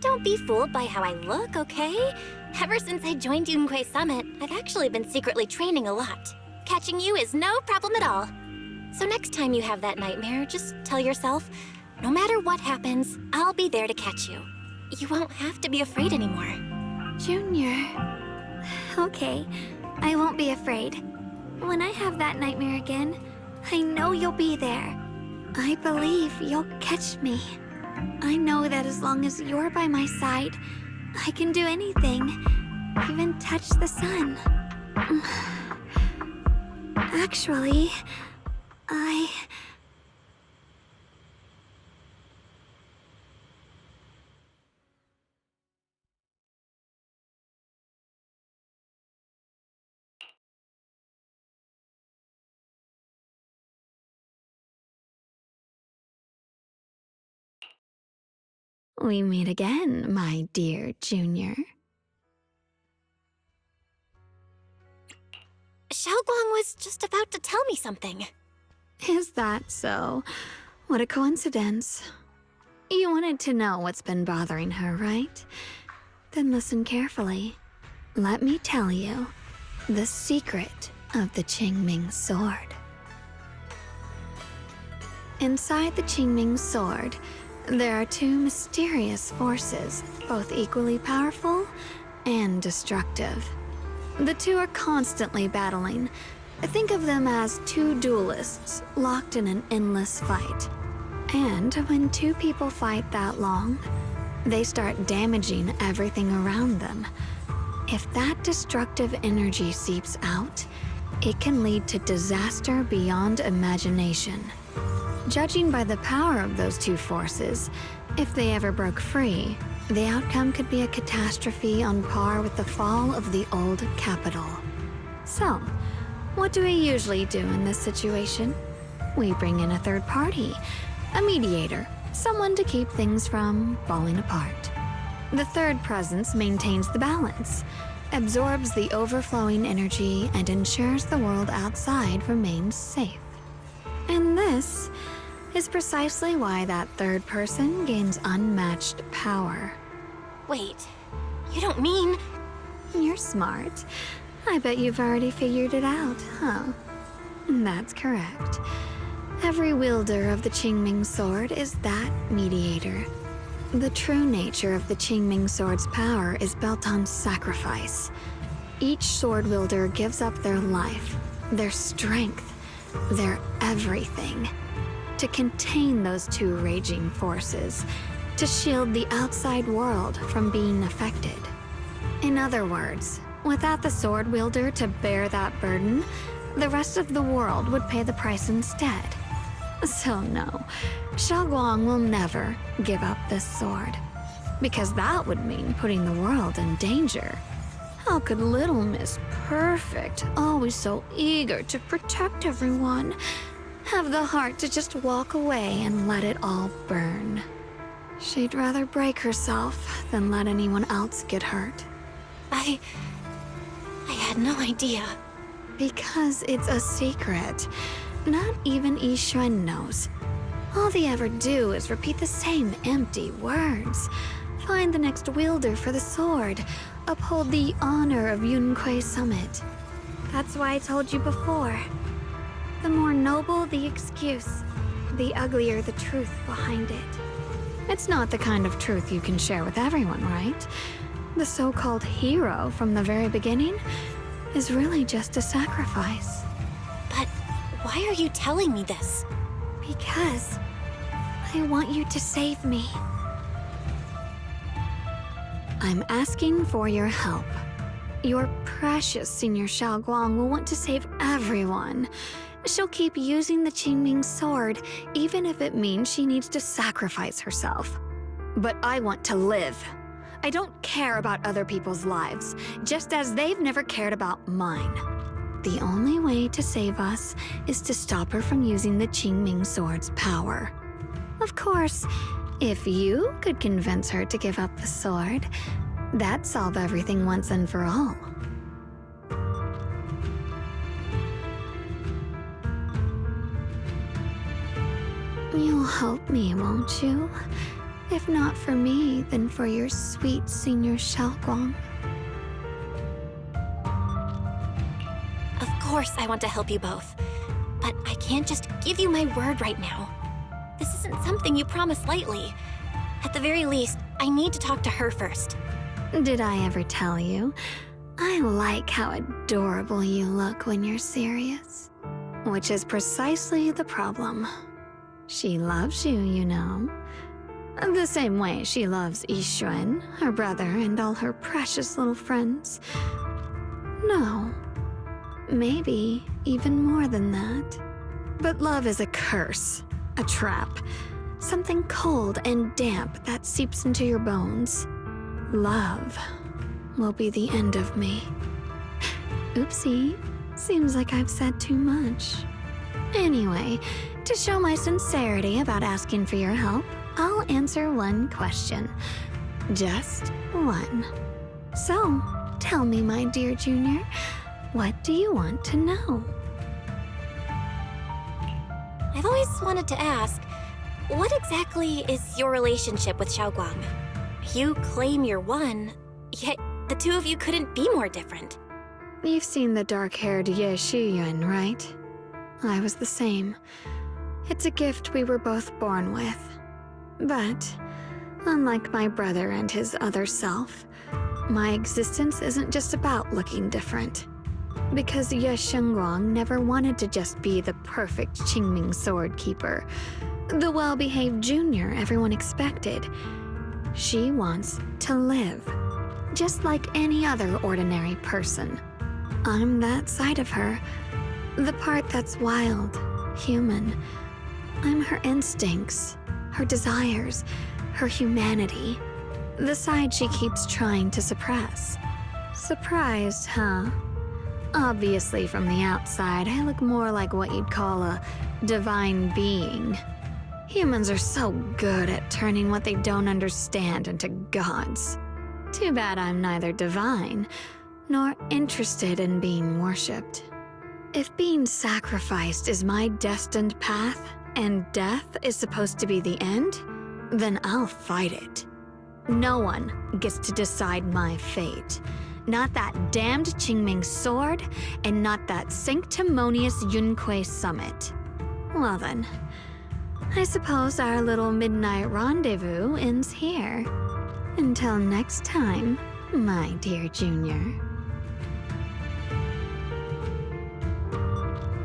Don't be fooled by how I look, okay? Ever since I joined Yunquei Summit, I've actually been secretly training a lot. Catching you is no problem at all. So next time you have that nightmare, just tell yourself, no matter what happens, I'll be there to catch you. You won't have to be afraid anymore. Junior... Okay, I won't be afraid. When I have that nightmare again, I know you'll be there. I believe you'll catch me. I know that as long as you're by my side, I can do anything, even touch the sun. Actually, We meet again, my dear Junior. Shunguang was just about to tell me something. Is that so? What a coincidence. You wanted to know what's been bothering her, right? Then listen carefully. Let me tell you the secret of the Qingming sword. Inside the Qingming sword, there are two mysterious forces, both equally powerful and destructive. The two are constantly battling. Think of them as two duelists locked in an endless fight. And when two people fight that long, they start damaging everything around them. If that destructive energy seeps out, it can lead to disaster beyond imagination. Judging by the power of those two forces, if they ever broke free, the outcome could be a catastrophe on par with the fall of the old capital. So, what do we usually do in this situation? We bring in a third party, a mediator, someone to keep things from falling apart. The third presence maintains the balance, absorbs the overflowing energy, and ensures the world outside remains safe. And this is precisely why that third person gains unmatched power. Wait, you don't mean... You're smart. I bet you've already figured it out, huh? That's correct. Every wielder of the Qingming sword is that mediator. The true nature of the Qingming sword's power is built on sacrifice. Each sword wielder gives up their life, their strength, their everything, to contain those two raging forces, to shield the outside world from being affected. In other words, without the sword wielder to bear that burden, the rest of the world would pay the price instead. So no, Shunguang will never give up this sword, because that would mean putting the world in danger. How could little Miss Perfect, always so eager to protect everyone, have the heart to just walk away and let it all burn? She'd rather break herself than let anyone else get hurt. I had no idea. Because it's a secret. Not even Yixuan knows. All they ever do is repeat the same empty words. Find the next wielder for the sword. Uphold the honor of Yunquei Summit. That's why I told you before. The more noble the excuse, the uglier the truth behind it. It's not the kind of truth you can share with everyone, right? The so-called hero from the very beginning is really just a sacrifice. But why are you telling me this? Because I want you to save me. I'm asking for your help. Your precious Senior Shunguang will want to save everyone. She'll keep using the Qingming sword, even if it means she needs to sacrifice herself. But I want to live. I don't care about other people's lives, just as they've never cared about mine. The only way to save us is to stop her from using the Qingming sword's power. Of course, if you could convince her to give up the sword, that'd solve everything once and for all. You'll help me, won't you? If not for me, then for your sweet senior Shunguang. Of course I want to help you both, but I can't just give you my word right now. This isn't something you promise lightly. At the very least, I need to talk to her first. Did I ever tell you? I like how adorable you look when you're serious. Which is precisely the problem. She loves you, you know. The same way she loves Yixuan, her brother, and all her precious little friends. No. Maybe even more than that. But love is a curse, a trap. Something cold and damp that seeps into your bones. Love will be the end of me. Oopsie. Seems like I've said too much. Anyway, to show my sincerity about asking for your help, I'll answer one question. Just one. So, tell me, my dear Junior, what do you want to know? I've always wanted to ask, what exactly is your relationship with Shunguang? You claim you're one, yet the two of you couldn't be more different. You've seen the dark-haired Ye Shiyuan, right? I was the same. It's a gift we were both born with. But, unlike my brother and his other self, my existence isn't just about looking different. Because Ye Shunguang never wanted to just be the perfect Qingming sword keeper, the well-behaved junior everyone expected. She wants to live, just like any other ordinary person. I'm that side of her, the part that's wild, human. I'm her instincts, her desires, her humanity, the side she keeps trying to suppress. Surprised, huh? Obviously, from the outside, I look more like what you'd call a divine being. Humans are so good at turning what they don't understand into gods. Too bad I'm neither divine nor interested in being worshipped. If being sacrificed is my destined path, and death is supposed to be the end, then I'll fight it. No one gets to decide my fate. Not that damned Qingming sword, and not that sanctimonious Yunque summit. Well then, I suppose our little midnight rendezvous ends here. Until next time, my dear Junior.